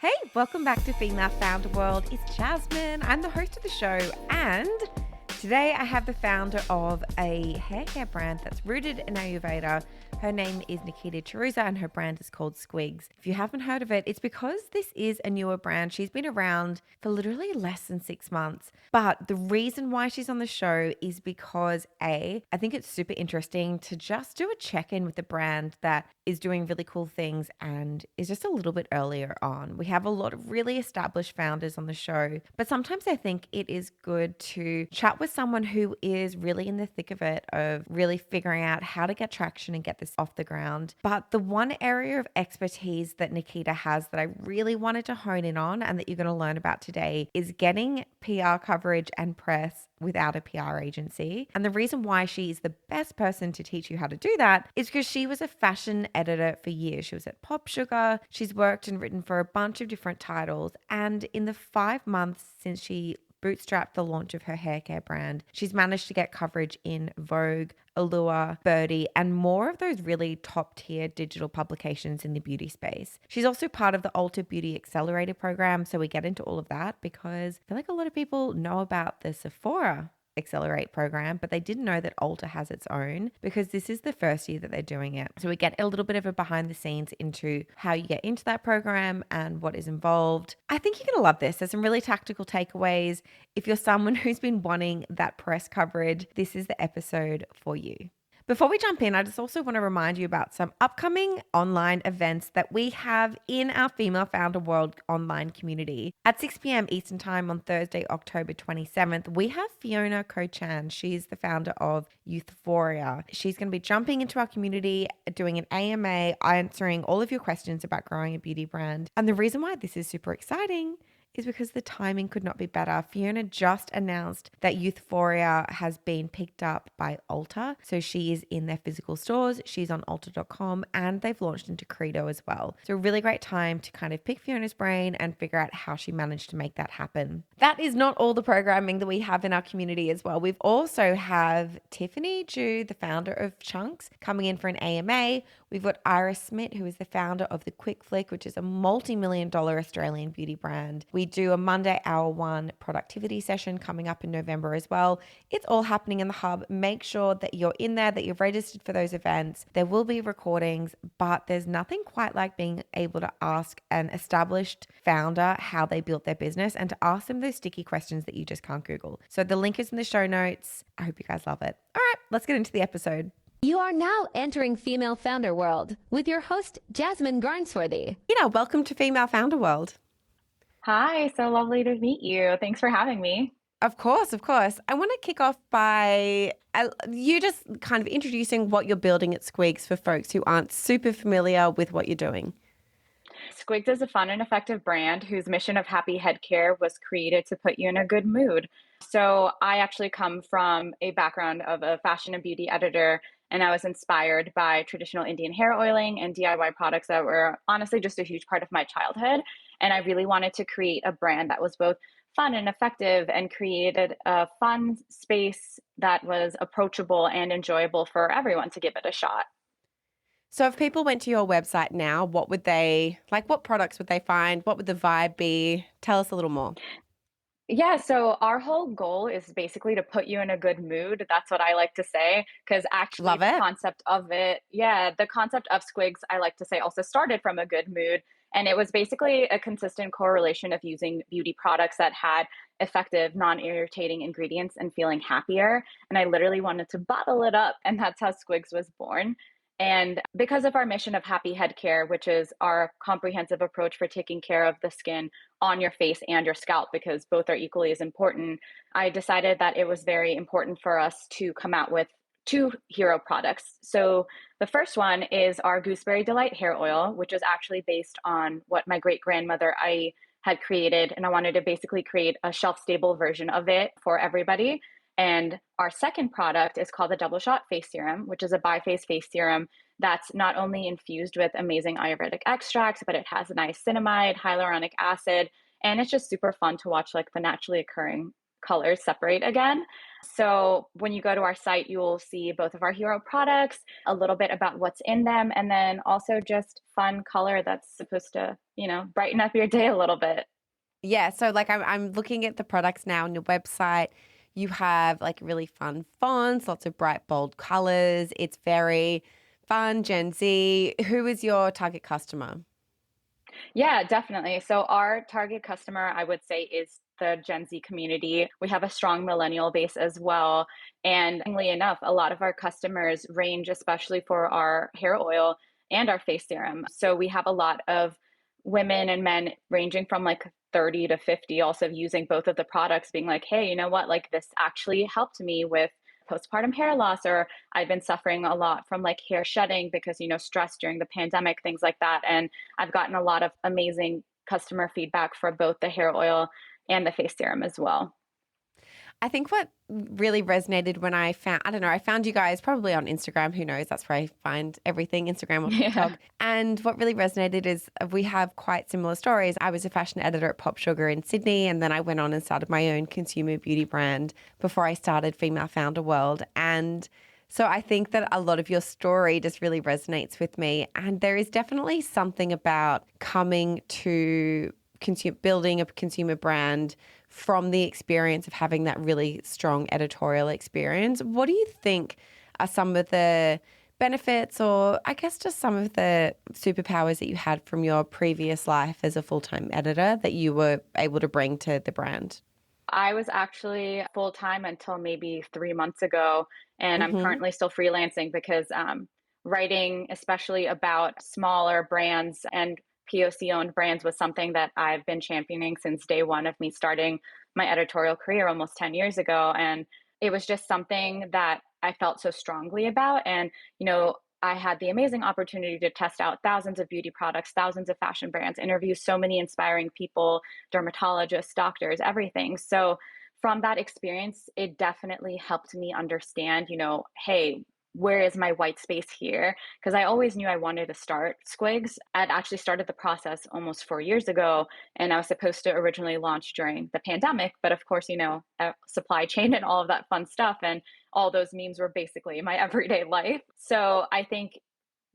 Hey, welcome back to Female Founder World. It's Jasmine. I'm the host of the show, and today I have the founder of a haircare brand that's rooted in Ayurveda. Her name is Nikita and her brand is called Squigs. If you haven't heard of it, it's because this is a newer brand. She's been around for literally less than 6 months. But the reason why she's on the show is because I think it's super interesting to just do a check-in with the brand that is doing really cool things and is just a little bit earlier on. We have a lot of really established founders on the show, but sometimes I think it is good to chat with someone who is really in the thick of it, of really figuring out how to get traction and get this off the ground. But the one area of expertise that Nikita has that I really wanted to hone in on and that you're going to learn about today is getting PR coverage and press without a PR agency. And the reason why she is the best person to teach you how to do that is because she was a fashion editor for years. She was at Pop Sugar. She's worked and written for a bunch of different titles. And in the 5 months since she bootstrapped the launch of her haircare brand, she's managed to get coverage in Vogue, Allure, Byrdie, and more of those really top tier digital publications in the beauty space. She's also part of the Ulta Beauty Accelerator program. So we get into all of that because I feel like a lot of people know about the Sephora Accelerate program, but they didn't know that Ulta has its own because this is the first year that they're doing it. So we get a little bit of a behind the scenes into how you get into that program and what is involved. I think you're going to love this. There's some really tactical takeaways. If you're someone who's been wanting that press coverage, this is the episode for you. Before we jump in, I just also want to remind you about some upcoming online events that we have in our Female Founder World online community. At 6 p.m. Eastern Time on Thursday, October 27th, we have Fiona Kochan. She's the founder of Youthphoria. She's going to be jumping into our community, doing an AMA, answering all of your questions about growing a beauty brand. And the reason why this is super exciting is because the timing could not be better. Fiona just announced that Youthphoria has been picked up by Ulta. So she is in their physical stores. She's on Ulta.com and they've launched into Credo as well. So a really great time to kind of pick Fiona's brain and figure out how she managed to make that happen. That is not all the programming that we have in our community as well. We've also have Tiffany Ju, the founder of Chunks, coming in for an AMA. We've got Iris Smith, who is the founder of The Quick Flick, which is a multi-million-dollar Australian beauty brand. We do a Monday hour one productivity session coming up in November as well. It's all happening in the hub. Make sure that you're in there, that you've registered for those events. There will be recordings, but there's nothing quite like being able to ask an established founder how they built their business and to ask them those sticky questions that you just can't Google. So the link is in the show notes. I hope you guys love it. All right, let's get into the episode. You are now entering Female Founder World with your host, Jasmine Garnsworthy. Welcome to Female Founder World. Hi, so lovely to meet you. Thanks for having me. Of course, of course. I want to kick off by you just kind of introducing what you're building at Squigs for folks who aren't super familiar with what you're doing. Squigs is a fun and effective brand whose mission of happy head care was created to put you in a good mood. So I actually come from a background of a fashion and beauty editor, and I was inspired by traditional Indian hair oiling and DIY products that were honestly just a huge part of my childhood. And I really wanted to create a brand that was both fun and effective and created a fun space that was approachable and enjoyable for everyone to give it a shot. So if people went to your website now, what products would they find? What would the vibe be? Tell us a little more. Yeah, so our whole goal is basically to put you in a good mood. That's what I like to say, because actually Love it. the concept of Squigs, I like to say, also started from a good mood. And it was basically a consistent correlation of using beauty products that had effective, non-irritating ingredients and feeling happier. And I literally wanted to bottle it up, and that's how Squigs was born. And because of our mission of happy head care, which is our comprehensive approach for taking care of the skin on your face and your scalp, because both are equally as important, I decided that it was very important for us to come out with 2 hero products. So the first one is our Gooseberry Delight hair oil, which is actually based on what my great grandmother I had created. And I wanted to basically create a shelf stable version of it for everybody. And our second product is called the Double Shot Face Serum, which is a biphase face serum that's not only infused with amazing Ayurvedic extracts, but it has niacinamide, hyaluronic acid, and it's just super fun to watch like the naturally occurring colors separate again. So when you go to our site, you will see both of our hero products, a little bit about what's in them, and then also just fun color that's supposed to, brighten up your day a little bit. Yeah, so like I'm looking at the products now on your website. You have like really fun fonts, lots of bright, bold colors. It's very fun, Gen Z. Who is your target customer? Yeah, definitely. So our target customer, I would say, is the Gen Z community. We have a strong millennial base as well. And funnily enough, a lot of our customers range, especially for our hair oil and our face serum. So we have a lot of women and men ranging from like 30 to 50 also using both of the products, being like, hey, you know what? Like this actually helped me with postpartum hair loss, or I've been suffering a lot from like hair shedding because, stress during the pandemic, things like that. And I've gotten a lot of amazing customer feedback for both the hair oil and the face serum as well. I think what really resonated when I don't know, I found you guys probably on Instagram. Who knows? That's where I find everything, Instagram or TikTok. Yeah. And what really resonated is we have quite similar stories. I was a fashion editor at Pop Sugar in Sydney, and then I went on and started my own consumer beauty brand before I started Female Founder World. And so I think that a lot of your story just really resonates with me. And there is definitely something about coming to building a consumer brand from the experience of having that really strong editorial experience. What do you think are some of the benefits, or I guess just some of the superpowers that you had from your previous life as a full-time editor that you were able to bring to the brand? I was actually full time until maybe 3 months ago, and I'm Mm-hmm. currently still freelancing because writing, especially about smaller brands and POC owned brands, was something that I've been championing since day one of me starting my editorial career almost 10 years ago. And it was just something that I felt so strongly about. And, I had the amazing opportunity to test out thousands of beauty products, thousands of fashion brands, interview so many inspiring people, dermatologists, doctors, everything. So from that experience, it definitely helped me understand, hey, where is my white space here? Because I always knew I wanted to start Squigs. I'd actually started the process almost 4 years ago, and I was supposed to originally launch during the pandemic. But of course, supply chain and all of that fun stuff. And all those memes were basically my everyday life. So I think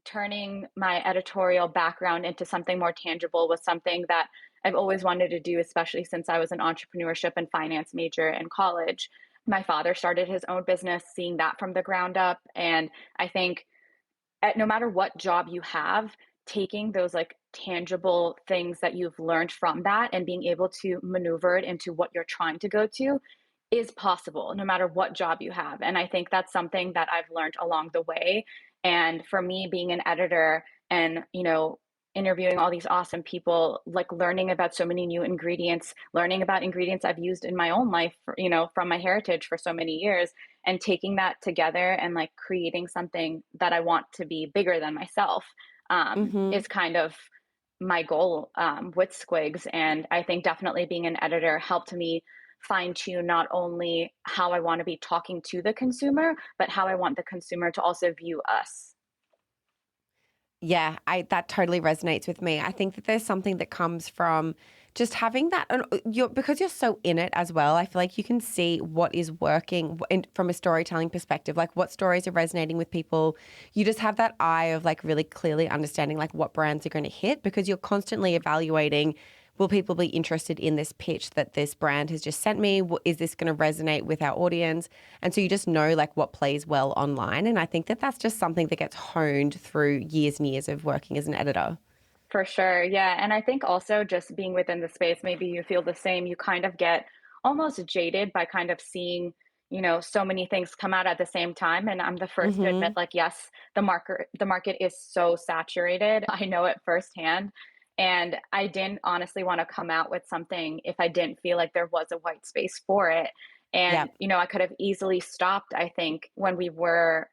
turning my editorial background into something more tangible was something that I've always wanted to do, especially since I was an entrepreneurship and finance major in college. My father started his own business, seeing that from the ground up. And I think no matter what job you have, taking those like tangible things that you've learned from that and being able to maneuver it into what you're trying to go to is possible no matter what job you have. And I think that's something that I've learned along the way. And for me, being an editor and, interviewing all these awesome people, like learning about so many new ingredients, learning about ingredients I've used in my own life, from my heritage for so many years, and taking that together and like creating something that I want to be bigger than myself, Mm-hmm. is kind of my goal, with Squigs. And I think definitely being an editor helped me fine tune not only how I want to be talking to the consumer, but how I want the consumer to also view us. Yeah, I that totally resonates with me. I think that there's something that comes from just having that, and because you're so in it as well. I feel like you can see what is working from a storytelling perspective, like what stories are resonating with people. You just have that eye of like really clearly understanding like what brands are going to hit because you're constantly evaluating. Will people be interested in this pitch that this brand has just sent me? Is this going to resonate with our audience? And so you just know like what plays well online. And I think that that's just something that gets honed through years and years of working as an editor. For sure. Yeah. And I think also just being within the space, maybe you feel the same. You kind of get almost jaded by kind of seeing, so many things come out at the same time. And I'm the first to admit, Mm-hmm. like, yes, the market is so saturated. I know it firsthand. And I didn't honestly want to come out with something if I didn't feel like there was a white space for it. Yeah. And, I could have easily stopped, I think, when we were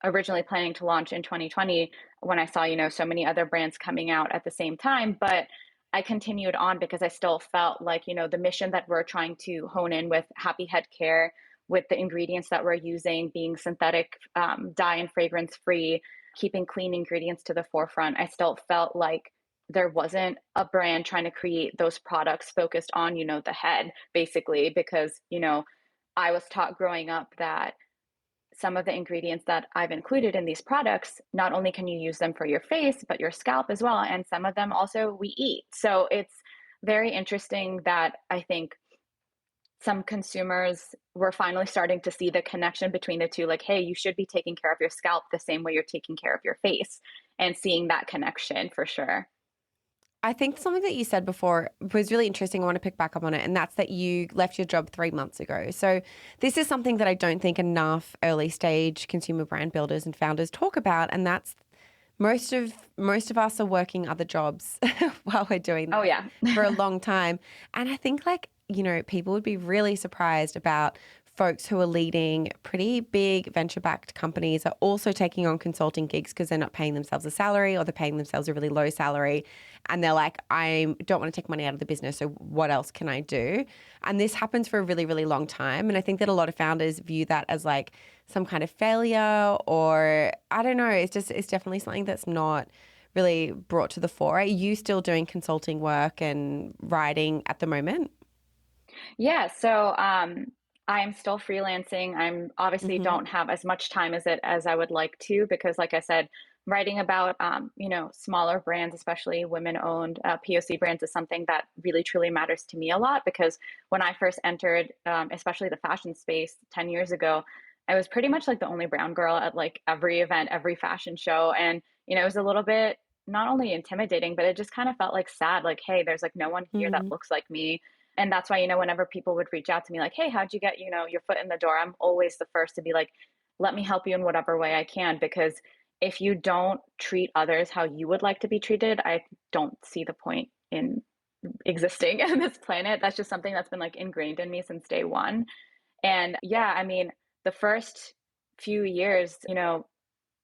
originally planning to launch in 2020 when I saw, so many other brands coming out at the same time. But I continued on because I still felt like, the mission that we're trying to hone in with Happy Head Care, with the ingredients that we're using being synthetic, dye and fragrance free, keeping clean ingredients to the forefront. I still felt like there wasn't a brand trying to create those products focused on, the head, basically, because, I was taught growing up that some of the ingredients that I've included in these products, not only can you use them for your face, but your scalp as well. And some of them also we eat. So it's very interesting that I think some consumers were finally starting to see the connection between the two. Like, hey, you should be taking care of your scalp the same way you're taking care of your face, and seeing that connection for sure. I think something that you said before was really interesting. I want to pick back up on it, and that's that you left your job 3 months ago. So this is something that I don't think enough early stage consumer brand builders and founders talk about, and that's most of us are working other jobs while we're doing this Oh, yeah. for a long time. And I think people would be really surprised about folks who are leading pretty big venture-backed companies are also taking on consulting gigs because they're not paying themselves a salary, or they're paying themselves a really low salary. And they're like, I don't want to take money out of the business, so what else can I do? And this happens for a really, really long time. And I think that a lot of founders view that as like some kind of failure, or I don't know, it's definitely something that's not really brought to the fore. Are you still doing consulting work and writing at the moment? Yeah, so I'm still freelancing. I'm obviously Mm-hmm. don't have as much time as I would like to, because, like I said, writing about smaller brands, especially women-owned POC brands, is something that really truly matters to me a lot. Because when I first entered, especially the fashion space 10 years ago, I was pretty much like the only brown girl at like every event, every fashion show, and it was a little bit not only intimidating, but it just kind of felt like sad. Like, hey, there's like no one here that Mm-hmm. looks like me. And that's why, whenever people would reach out to me like, hey, how'd you get, your foot in the door? I'm always the first to be like, let me help you in whatever way I can. Because if you don't treat others how you would like to be treated, I don't see the point in existing in this planet. That's just something that's been like ingrained in me since day one. And yeah, I mean, the first few years,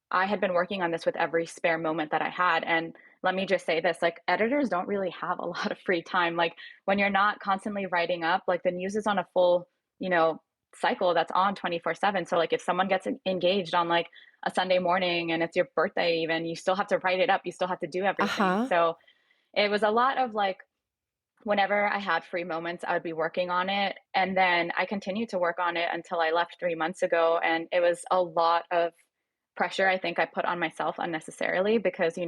I had been working on this with every spare moment that I had. And let me just say this, like, editors don't really have a lot of free time. Like, when you're not constantly writing up, like, the news is on a full, you know, cycle that's on 24/7. So like if someone gets engaged on like a Sunday morning and it's your birthday, even, you still have to write it up, you still have to do everything. Uh-huh. So it was a lot of like, whenever I had free moments, I would be working on it. And then I continued to work on it until I left 3 months ago. And it was a lot of pressure I think I put on myself unnecessarily, because,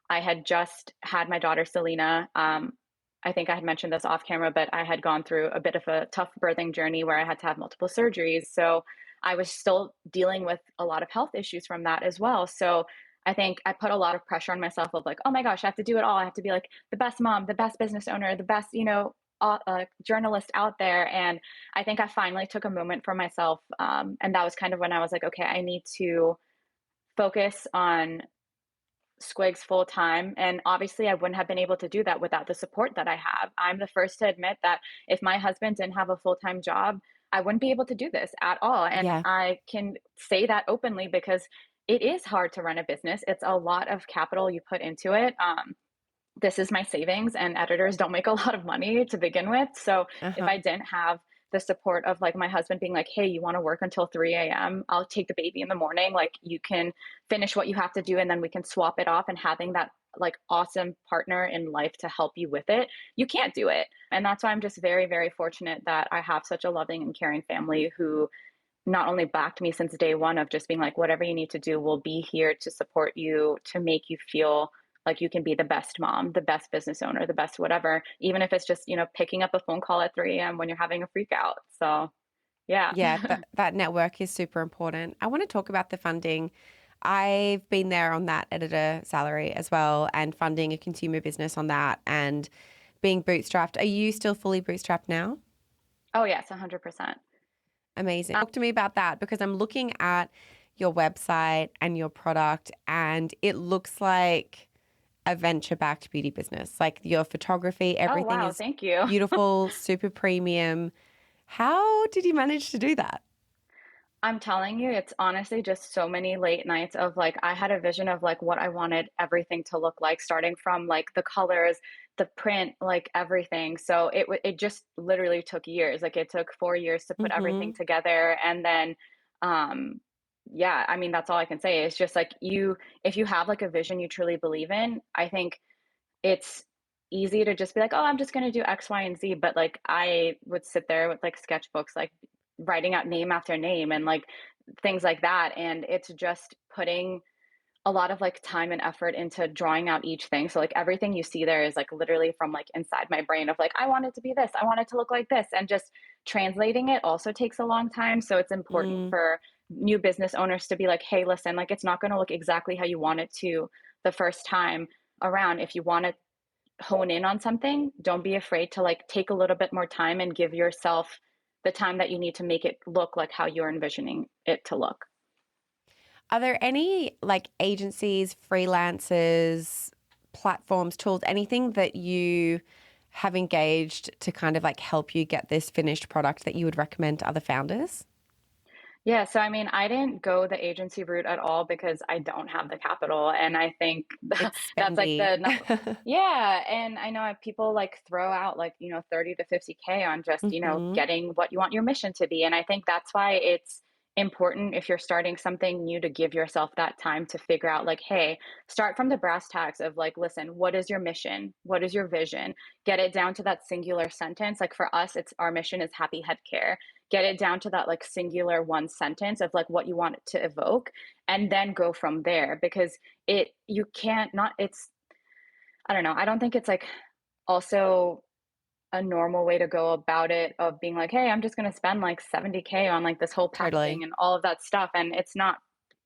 I had just had my daughter, Selena. I think I had mentioned this off camera, but I had gone through a bit of a tough birthing journey where I had to have multiple surgeries. So I was still dealing with a lot of health issues from that as well. So I think I put a lot of pressure on myself of like, oh my gosh, I have to do it all. I have to be like the best mom, the best business owner, the best, journalist out there. And I think I finally took a moment for myself. And that was kind of when I was like, okay, I need to focus on Squigs full time. And obviously, I wouldn't have been able to do that without the support that I have. I'm the first to admit that if my husband didn't have a full time job, I wouldn't be able to do this at all. And Yeah. I can say that openly because it is hard to run a business. It's a lot of capital you put into it. This is my savings, and editors don't make a lot of money to begin with. So if Uh-huh. I didn't have the support of like my husband being like, hey, you want to work until 3 a.m., I'll take the baby in the morning, like you can finish what you have to do and then we can swap it off, and having that like awesome partner in life to help you with it, you can't do it. And that's why I'm just very, very fortunate that I have such a loving and caring family who not only backed me since day one of just being like, whatever you need to do, we'll be here to support you, to make you feel like you can be the best mom, the best business owner, the best whatever, even if it's just, picking up a phone call at 3 a.m. when you're having a freak out. So, yeah. Yeah, that network is super important. I want to talk about the funding. I've been there on that editor salary as well, and funding a consumer business on that, and being bootstrapped. Are you still fully bootstrapped now? Oh, yes, 100%. Amazing. Talk to me about that, because I'm looking at your website and your product, and it looks like a venture-backed beauty business. Like your photography, Oh, everything wow. is Thank you. beautiful, super premium. How did you manage to do that? I'm telling you, it's honestly just so many late nights of like, I had a vision of like what I wanted everything to look like, starting from like the colors, the print, like everything. So it just literally took years. Like it took 4 years to put everything Mm-hmm. together. And then, um, yeah, I mean, that's all I can say. It's just like if you have like a vision you truly believe in, I think it's easy to just be like, oh, I'm just going to do X, Y, and Z. But like, I would sit there with like sketchbooks, like writing out name after name and like things like that. And it's just putting a lot of like time and effort into drawing out each thing. So like everything you see there is like literally from like inside my brain of like, I want it to be this, I want it to look like this. And just translating it also takes a long time. So it's important Mm. for new business owners to be like, hey, listen, like it's not going to look exactly how you want it to the first time around. If you want to hone in on something, don't be afraid to like take a little bit more time and give yourself the time that you need to make it look like how you're envisioning it to look. Are there any like agencies, freelancers, platforms, tools, anything that you have engaged to kind of like help you get this finished product that you would recommend to other founders? Yeah, so I mean, I didn't go the agency route at all because I don't have the capital, and I think It's that's like spendy. yeah, and I know people like throw out like, 30 to 50K on just, Hmm. getting what you want your mission to be. And I think that's why it's important if you're starting something new to give yourself that time to figure out like, hey, start from the brass tacks of like, listen, what is your mission? What is your vision? Get it down to that singular sentence. Like for us, it's our mission is happy head care. Get it down to that like singular one sentence of like what you want it to evoke, and then go from there. Because you can't not it's I don't know, I don't think it's like also a normal way to go about it of being like, hey, I'm just going to spend like 70K on like this whole packaging Totally. and all of that stuff, and it's not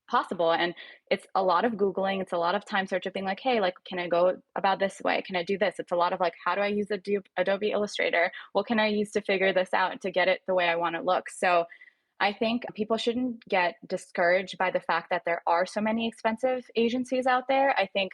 possible. And it's a lot of googling, it's a lot of time search of being like, hey, like can I go about this way, can I do this? It's a lot of like, how do I use Adobe Illustrator, what can I use to figure this out to get it the way I want to look? So I think people shouldn't get discouraged by the fact that there are so many expensive agencies out there. I think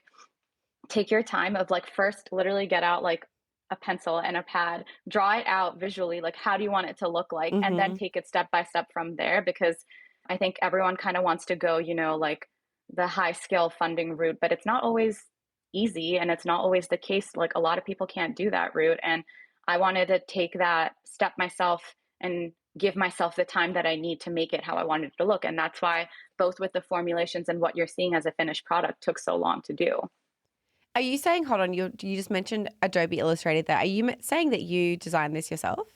take your time of like first literally get out like a pencil and a pad, draw it out visually, like how do you want it to look like, and then Hmm. take it step by step from there. Because I think everyone kind of wants to go, like the high scale funding route, but it's not always easy, and it's not always the case. Like a lot of people can't do that route, and I wanted to take that step myself and give myself the time that I need to make it how I wanted it to look. And that's why both with the formulations and what you're seeing as a finished product took so long to do. Are you saying, hold on, you just mentioned Adobe Illustrator there. Are you saying that you designed this yourself?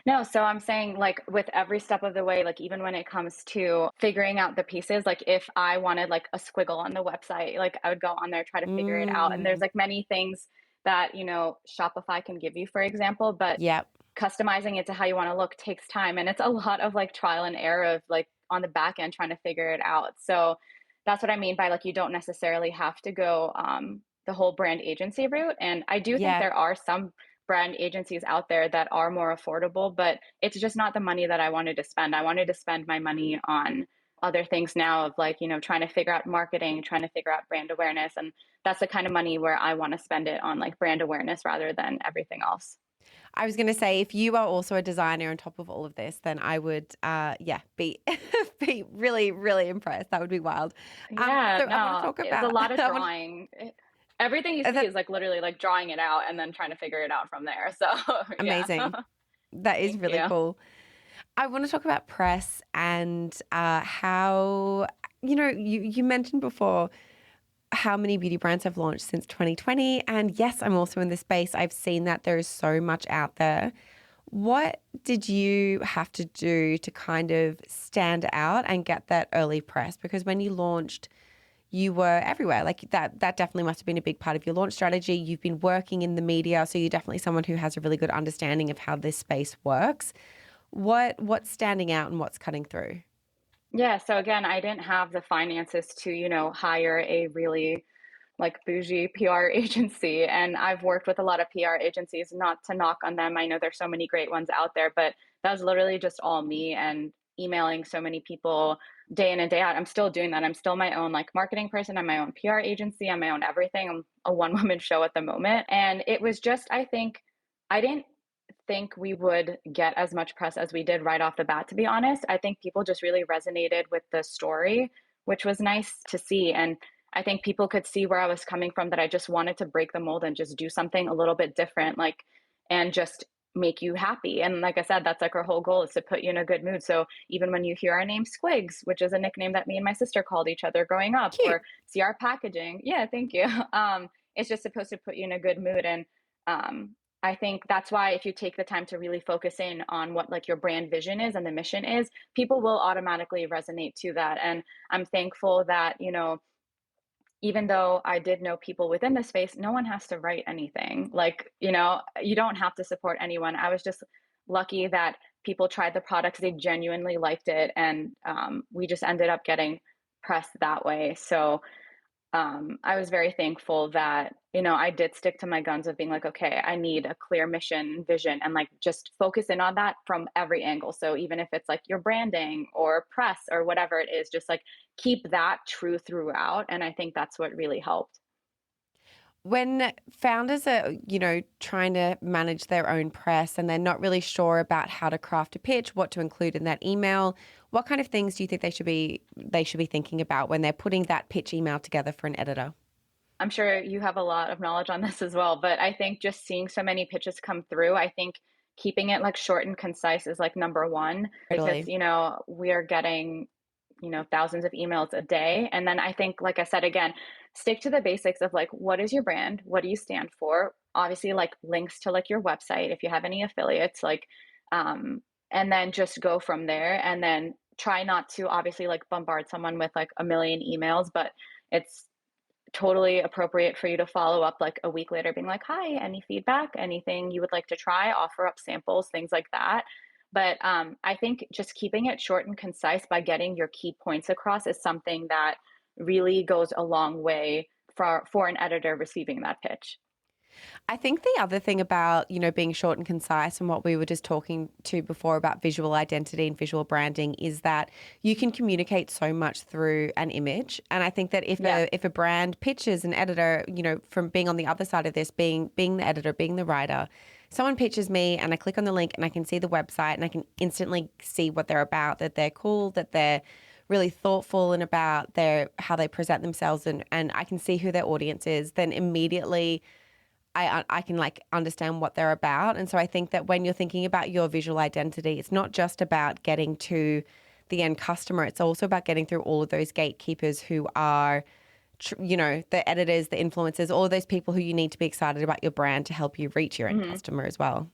No, so I'm saying like with every step of the way, like even when it comes to figuring out the pieces, like if I wanted like a squiggle on the website, like I would go on there, try to figure it out. And there's Mm. like many things that, Shopify can give you, for example, but Yep. customizing it to how you want to look takes time. And it's a lot of like trial and error of like on the back end trying to figure it out. So that's what I mean by like you don't necessarily have to go the whole brand agency route. And I do think Yeah. there are some brand agencies out there that are more affordable, but it's just not the money that I wanted to spend. I wanted to spend my money on other things now of like, trying to figure out marketing, trying to figure out brand awareness. And that's the kind of money where I want to spend it on like brand awareness rather than everything else. I was going to say, if you are also a designer on top of all of this, then I would, yeah, be be really, really impressed. That would be wild. Yeah, So I want to no, talk it's a about, lot of I want drawing. Everything you see that is like literally like drawing it out and then trying to figure it out from there. So, yeah. amazing. That is Thank really you. cool. I want to talk about press and how, you mentioned before how many beauty brands have launched since 2020. And yes, I'm also in this space. I've seen that there is so much out there. What did you have to do to kind of stand out and get that early press? Because when you launched, you were everywhere. Like that definitely must have been a big part of your launch strategy. You've been working in the media, so you're definitely someone who has a really good understanding of how this space works. What's standing out and what's cutting through? Yeah, so again, I didn't have the finances to, hire a really like bougie PR agency. And I've worked with a lot of PR agencies, not to knock on them. I know there's so many great ones out there, but that was literally just all me and emailing so many people day in and day out. I'm still doing that. I'm still my own like marketing person. I'm my own PR agency. I'm my own everything. I'm a one woman show at the moment. And it was just, I think, I didn't think we would get as much press as we did right off the bat, to be honest. I think people just really resonated with the story, which was nice to see. And I think people could see where I was coming from, that I just wanted to break the mold and just do something a little bit different, like, and just make you happy. And like I said, that's like our whole goal, is to put you in a good mood. So even when you hear our name Squigs, which is a nickname that me and my sister called each other growing up, Cute. or see our packaging, yeah, thank you. It's just supposed to put you in a good mood. And I think that's why if you take the time to really focus in on what like your brand vision is and the mission is, people will automatically resonate to that. And I'm thankful that, even though I did know people within the space, no one has to write anything. Like, you don't have to support anyone. I was just lucky that people tried the products, they genuinely liked it, and we just ended up getting press that way. So I was very thankful that, I did stick to my guns of being like, okay, I need a clear mission, vision, and like just focus in on that from every angle. So even if it's like your branding or press or whatever it is, just like keep that true throughout. And I think that's what really helped. When founders are, trying to manage their own press and they're not really sure about how to craft a pitch, what to include in that email, what kind of things do you think they should be thinking about when they're putting that pitch email together for an editor? I'm sure you have a lot of knowledge on this as well, but I think just seeing so many pitches come through, I think keeping it like short and concise is like number one, because, Totally. we are getting, thousands of emails a day. And then I think, like I said, again, stick to the basics of like, what is your brand? What do you stand for? Obviously, like links to like your website, if you have any affiliates, like, and then just go from there. And then try not to obviously like bombard someone with like a million emails, but it's totally appropriate for you to follow up like a week later being like, hi, any feedback, anything you would like to try, offer up samples, things like that. But I think just keeping it short and concise by getting your key points across is something that really goes a long way for an editor receiving that pitch. I think the other thing about, being short and concise and what we were just talking to before about visual identity and visual branding is that you can communicate so much through an image. And I think that if a brand pitches an editor, from being on the other side of this, being the editor, being the writer, someone pitches me and I click on the link and I can see the website and I can instantly see what they're about, that they're cool, that they're really thoughtful and about how they present themselves, and I can see who their audience is, then immediately I can like understand what they're about. And so I think that when you're thinking about your visual identity, it's not just about getting to the end customer. It's also about getting through all of those gatekeepers who are, the editors, the influencers, all of those people who you need to be excited about your brand to help you reach your end Mhm. customer as well.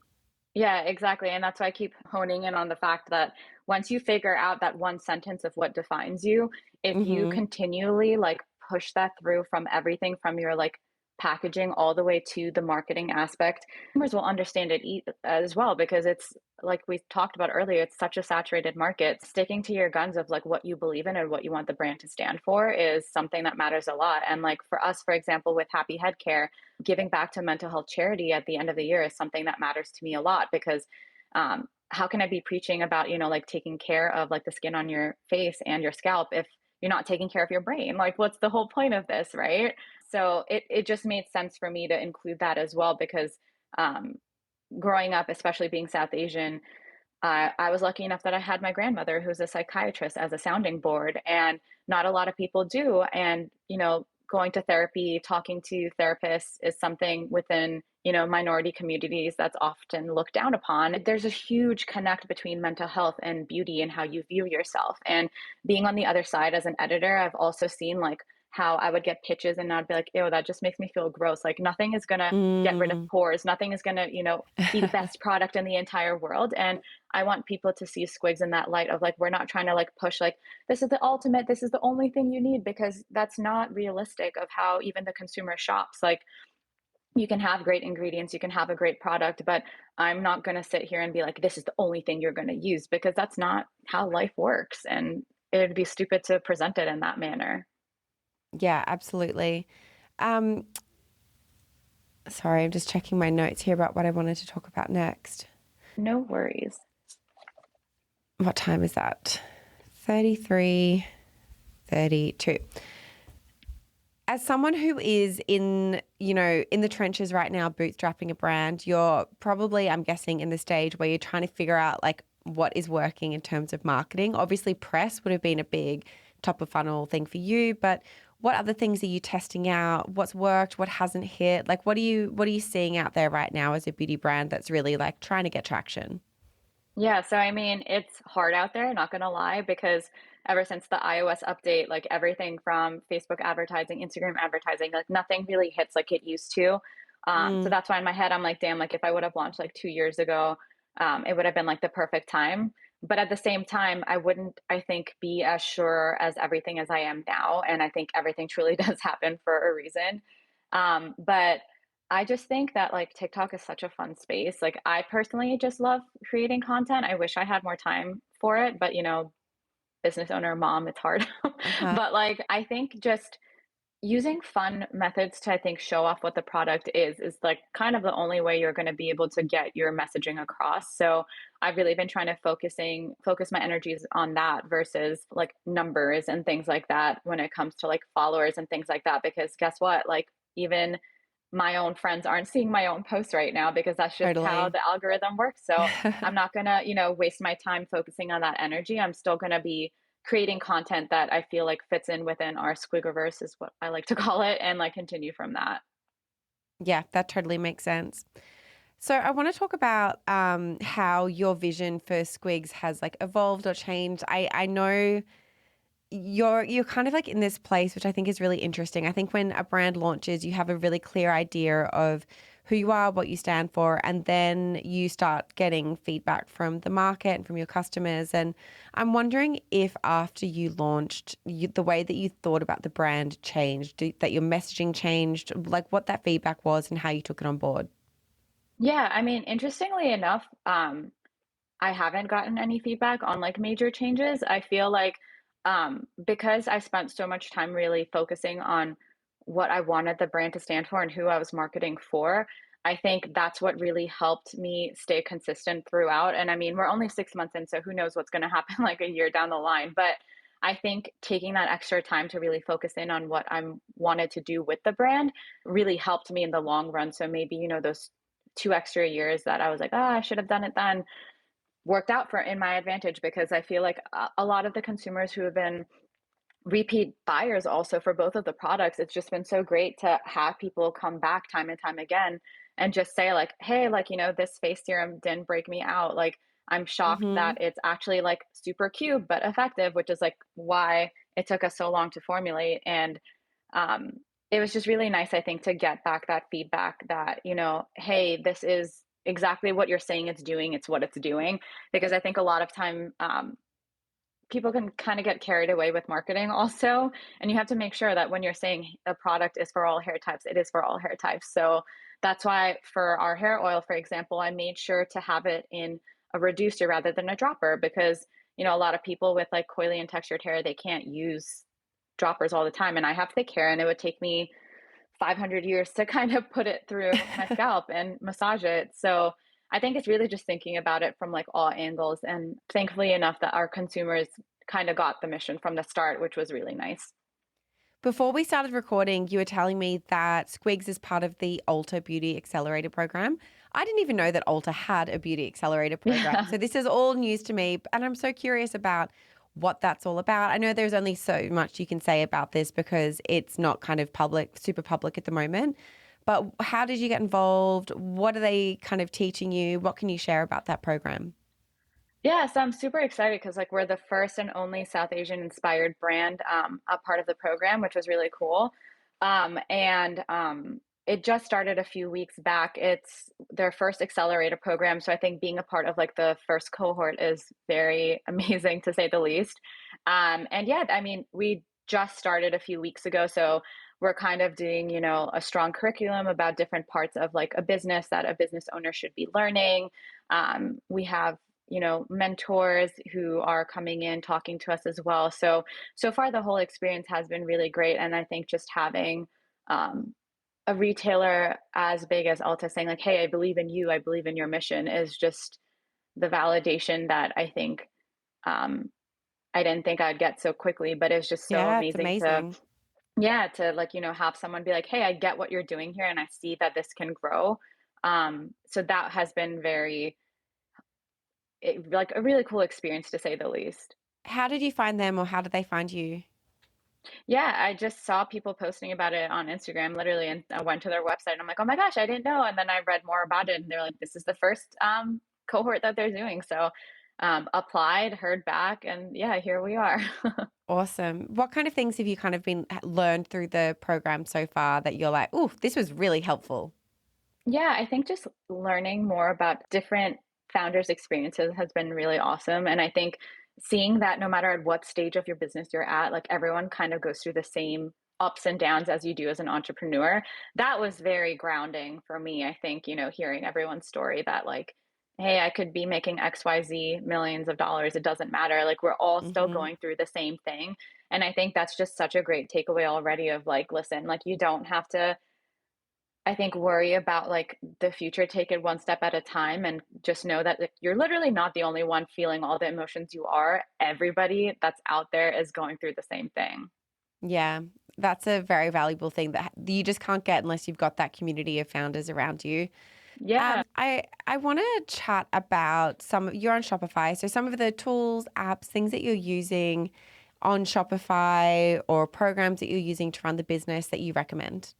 Yeah, exactly. And that's why I keep honing in on the fact that once you figure out that one sentence of what defines you, if you Mm-hmm. continually like push that through from everything from your like packaging all the way to the marketing aspect, consumers will understand it as well, because it's like we talked about earlier, it's such a saturated market. Sticking to your guns of like what you believe in and what you want the brand to stand for is something that matters a lot. And like for us, for example, with Happy Head Care, giving back to mental health charity at the end of the year is something that matters to me a lot, because how can I be preaching about, like taking care of like the skin on your face and your scalp if you're not taking care of your brain? Like, what's the whole point of this, right? So it just made sense for me to include that as well, because um, growing up, especially being South Asian, I was lucky enough that I had my grandmother, who's a psychiatrist, as a sounding board, and not a lot of people do. And, going to therapy, talking to therapists is something within, minority communities that's often looked down upon. There's a huge connect between mental health and beauty and how you view yourself. And being on the other side as an editor, I've also seen like how I would get pitches and I'd be like, ew, that just makes me feel gross. Like nothing is going to get rid of Mm. pores. Nothing is going to, be the best product in the entire world. And I want people to see Squigs in that light of like, we're not trying to like push like, this is the ultimate, this is the only thing you need, because that's not realistic of how even the consumer shops. Like, you can have great ingredients, you can have a great product, but I'm not going to sit here and be like, this is the only thing you're going to use, because that's not how life works. And it'd be stupid to present it in that manner. Yeah, absolutely. Um, Sorry, I'm just checking my notes here about what I wanted to talk about next. No worries. What time is that? 33, 32. As someone who is in the trenches right now, bootstrapping a brand, you're probably, I'm guessing, in the stage where you're trying to figure out like what is working in terms of marketing. Obviously, press would have been a big top of funnel thing for you, but what other things are you testing out? What's worked? What hasn't hit? Like, what are you seeing out there right now as a beauty brand that's really like trying to get traction? Yeah, so I mean, it's hard out there, not gonna lie, because ever since the iOS update, like everything from Facebook advertising, Instagram advertising, like nothing really hits like it used to. So Mm, that's why in my head, I'm like, damn, like if I would have launched like 2 years ago, it would have been like the perfect time. But at the same time, I wouldn't, I think, be as sure as everything as I am now. And I think everything truly does happen for a reason. But I just think that like TikTok is such a fun space. Like I personally just love creating content. I wish I had more time for it, but business owner, mom, it's hard. uh-huh. But like I think just using fun methods to I think show off what the product is like kind of the only way you're going to be able to get your messaging across. So I've really been trying to focus my energies on that versus like numbers and things like that when it comes to like followers and things like that, because guess what, like even my own friends aren't seeing my own posts right now because that's just how Totally. the algorithm works. So I'm not going to waste my time focusing on that energy. I'm still going to be creating content that I feel like fits in within our Squigiverse is what I like to call it, and like continue from that. Yeah, that totally makes sense. So I want to talk about how your vision for Squigs has like evolved or changed. I know you're kind of like in this place, which I think is really interesting. I think when a brand launches, you have a really clear idea of who you are, what you stand for, and then you start getting feedback from the market and from your customers. And I'm wondering if after you launched, the way that you thought about the brand changed, that your messaging changed, like what that feedback was and how you took it on board. Yeah, I mean, interestingly enough, I haven't gotten any feedback on like major changes. I feel like because I spent so much time really focusing on what I wanted the brand to stand for and who I was marketing for, I think that's what really helped me stay consistent throughout. And I mean, we're only 6 months in, so who knows what's going to happen like a year down the line. But I think taking that extra time to really focus in on what I wanted to do with the brand really helped me in the long run. So maybe, those 2 extra years that I was like, oh, I should have done it then worked out for in my advantage, because I feel like a lot of the consumers who have been repeat buyers also for both of the products, it's just been so great to have people come back time and time again and just say like, hey, like, this face serum didn't break me out. Like, I'm shocked Mm-hmm. that it's actually like super cute but effective, which is like why it took us so long to formulate. And um, it was just really nice, I think, to get back that feedback that, hey, this is exactly what you're saying it's doing. It's what it's doing. Because I think a lot of time, people can kind of get carried away with marketing also. And you have to make sure that when you're saying a product is for all hair types, it is for all hair types. So that's why for our hair oil, for example, I made sure to have it in a reducer rather than a dropper, because, a lot of people with like coily and textured hair, they can't use droppers all the time. And I have thick hair and it would take me 500 years to kind of put it through my scalp and massage it. So I think it's really just thinking about it from like all angles. And thankfully enough that our consumers kind of got the mission from the start, which was really nice. Before we started recording, you were telling me that Squigs is part of the Ulta Beauty Accelerator program. I didn't even know that Ulta had a beauty accelerator program. Yeah. So this is all news to me, and I'm so curious about what that's all about. I know there's only so much you can say about this because it's not kind of public, super public at the moment. But how did you get involved? What are they kind of teaching you? What can you share about that program? Yeah, so I'm super excited because like we're the first and only South Asian inspired brand a part of the program, which was really cool. And it just started a few weeks back. It's their first accelerator program, so I think being a part of like the first cohort is very amazing to say the least. And yeah, I mean, we just started a few weeks ago, so we're kind of doing, a strong curriculum about different parts of like a business that a business owner should be learning. We have mentors who are coming in talking to us as well. So far the whole experience has been really great. And I think just having um, a retailer as big as Ulta saying like, hey, I believe in you, I believe in your mission, is just the validation that I think um, I didn't think I'd get so quickly, but it's just so Yeah, it's amazing to, amazing. yeah, to like, have someone be like, hey, I get what you're doing here and I see that this can grow. So that has been like a really cool experience to say the least. How did you find them or how did they find you? Yeah, I just saw people posting about it on Instagram literally, and I went to their website and I'm like, "Oh my gosh, I didn't know." And then I read more about it and they're like, "This is the first cohort that they're doing." So applied, heard back, and yeah, here we are. Awesome. What kind of things have you kind of been learned through the program so far that you're like, oh, this was really helpful? Yeah, I think just learning more about different founders' experiences has been really awesome. And I think seeing that no matter at what stage of your business you're at, like everyone kind of goes through the same ups and downs as you do as an entrepreneur, that was very grounding for me. I think, hearing everyone's story that, like, hey, I could be making XYZ millions of dollars. It doesn't matter. Like, we're all still Hmm. going through the same thing. And I think that's just such a great takeaway already of like, listen, like, you don't have to, I think, worry about like the future. Take it one step at a time and just know that, like, you're literally not the only one feeling all the emotions you are. Everybody that's out there is going through the same thing. Yeah, that's a very valuable thing that you just can't get unless you've got that community of founders around you. Yeah. I want to chat about you're on Shopify, so some of the tools, apps, things that you're using on Shopify or programs that you're using to run the business that you recommend.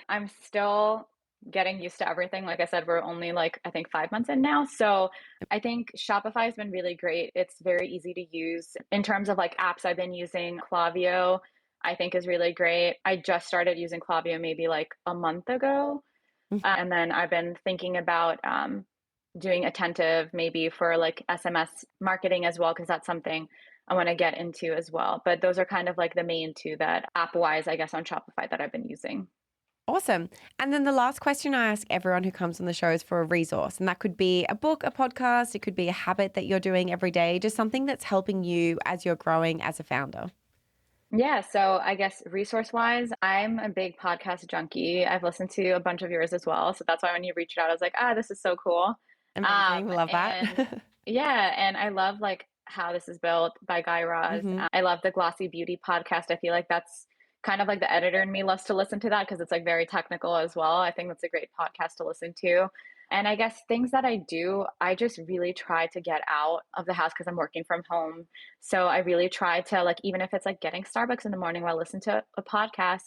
I'm still getting used to everything. Like I said, we're only like, I think 5 months in now. So I think Shopify has been really great. It's very easy to use. In terms of like apps, I've been using Klaviyo, I think is really great. I just started using Klaviyo maybe like a month ago. And then I've been thinking about doing Attentive maybe for like SMS marketing as well, because that's something I want to get into as well. But those are kind of like the main two that app wise, I guess, on Shopify that I've been using. Awesome. And then the last question I ask everyone who comes on the show is for a resource. And that could be a book, a podcast, it could be a habit that you're doing every day, just something that's helping you as you're growing as a founder. Yeah, so I guess resource wise, I'm a big podcast junkie. I've listened to a bunch of yours as well. So that's why when you reached out, I was like, this is so cool. Amazing. Love And that. yeah, and I love like How This Is Built by Guy Raz. Hmm. I love the Glossy Beauty podcast. I feel like that's kind of like the editor in me loves to listen to that because it's like very technical as well. I think that's a great podcast to listen to. And I guess things that I do, I just really try to get out of the house because I'm working from home. So I really try to, like, even if it's like getting Starbucks in the morning while I listen to a podcast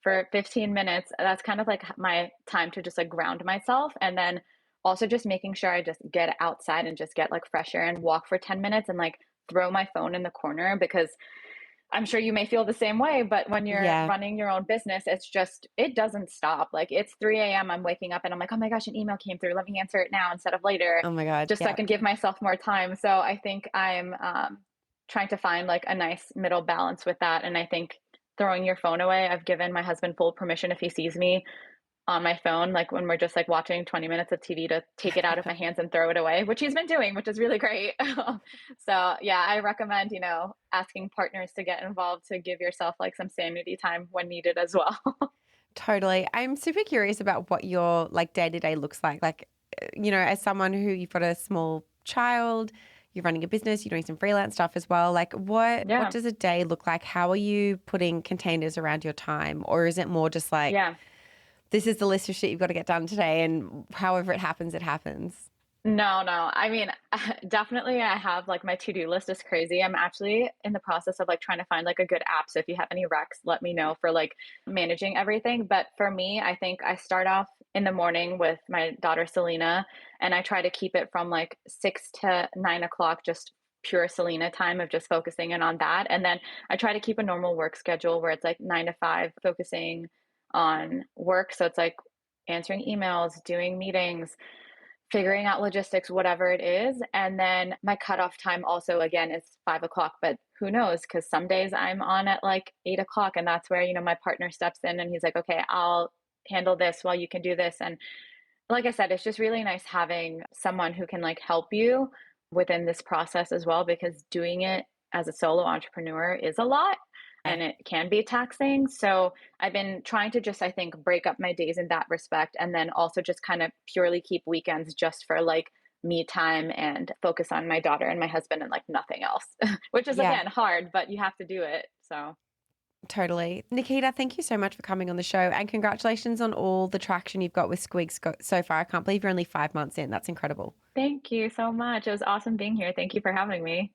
for 15 minutes, that's kind of like my time to just like ground myself. And then also just making sure I just get outside and just get like fresh air and walk for 10 minutes and like throw my phone in the corner because I'm sure you may feel the same way, but when you're Yeah. running your own business, it's just, it doesn't stop. Like it's 3 a.m. I'm waking up and I'm like, oh my gosh, an email came through. Let me answer it now instead of later, Oh my God. just so I Yeah. can give myself more time. So I think I'm trying to find like a nice middle balance with that. And I think throwing your phone away, I've given my husband full permission if he sees me on my phone, like when we're just like watching 20 minutes of TV, to take it out of my hands and throw it away, which he's been doing, which is really great. So yeah, I recommend, asking partners to get involved to give yourself like some sanity time when needed as well. Totally. I'm super curious about what your like day to day looks like. Like, as someone who you've got a small child, you're running a business, you're doing some freelance stuff as well. Like what Yeah. does a day look like? How are you putting containers around your time? Or is it more just like, Yeah. this is the list of shit you've got to get done today and however it happens, it happens? No, no. I mean, definitely I have like my to-do list is crazy. I'm actually in the process of like trying to find like a good app. So if you have any recs, let me know for like managing everything. But for me, I think I start off in the morning with my daughter Selena, and I try to keep it from like 6 to 9 o'clock, just pure Selena time of just focusing in on that. And then I try to keep a normal work schedule where it's like 9 to 5 focusing on work. So it's like answering emails, doing meetings, figuring out logistics, whatever it is. And then my cutoff time also, again, is 5 o'clock, but who knows? Because some days I'm on at like 8 o'clock, and that's where, my partner steps in and he's like, okay, I'll handle this while you can do this. And like I said, it's just really nice having someone who can like help you within this process as well, because doing it as a solo entrepreneur is a lot Yeah. and it can be taxing. So I've been trying to just, I think, break up my days in that respect. And then also just kind of purely keep weekends just for like me time and focus on my daughter and my husband and like nothing else, which is Yeah, again hard, but you have to do it. So totally. Nikita, thank you so much for coming on the show and congratulations on all the traction you've got with Squigs so far. I can't believe you're only 5 months in. That's incredible. thank you so much. It was awesome being here. Thank you for having me.